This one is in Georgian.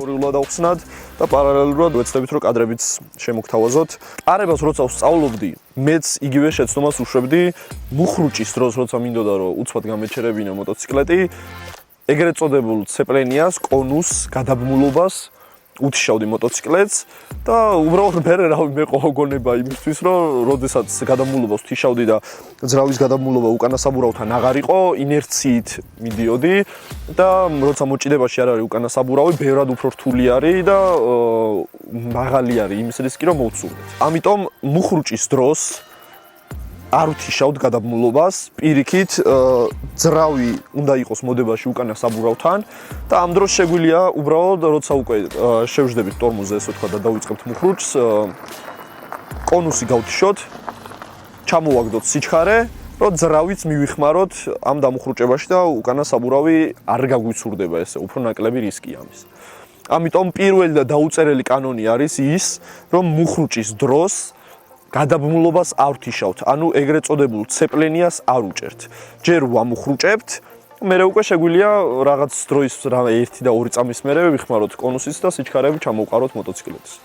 თეორიულად ავხსნათ და პარალელურად ვეცდებით რომ კადრებიც შემოგთავაზოთ. ყარებას როცა ვსწავლობდი, მეც იგივე შეცდომას უშვებდი მუხრუჭის დროს, როცა მინდოდა რომ უცბად გამეჩერებინა მოტოციკლეტი, ეგრეთ წოდებულ ცეპლენიას, კონუსს, გადაბმულობას უთიშავდი მოტოციკლეტს და უბრალოდ მე მეყო გონება იმისთვის, რომ როდესაც გადაბმულობას უთიშავდი და ძრავის გადაბმულობა უკანა საბურავთან აღარ იყო, ინერციით მიდიოდი და როცა მოჭიდებაში არ არის უკანა საბურავი, ბევრად უფრო რთული არის და მაღალი არის იმის რისკი, რომ მოვცურდეთ. ამიტომ მუხრუჭის დროს არ უთიშავთ გადაბმულობას, პირიქით ძრავი უნდა იყოს მოდებაში უკანა საბურავთან და ამ დროს შეგვიძლია უბრალოდ როცა უკვე შევждებით ტორმოზზე ესე ვთქვა და დავიწყებთ მუხრუჭს, კონუსი გავთიშოთ, ჩამოვაგდოთ სიჩქარე, რომ ძრავიც მივიხმაროთ ამ დამუხრუჭებაში და უკანა საბურავი არ გაგვიცურდება ესე, უფრო ნაკლები რისკია ამის. ამიტომ პირველი და დაუწერელი კანონი არის ის, რომ მუხრუჭის დროს გადაბმულობას არ ვთიშავთ, ანუ ეგრეთ წოდებულ ცეპლენიას არ უჭერთ. ჯერ ვამუხრუჭებთ, მერე უკვე შეგვიძლია რაღაც დროის 1 და 2 წამის მერე ვიხმაროთ კონუსის და სიჩქარები ჩამოვყაროთ მოტოციკლეტს.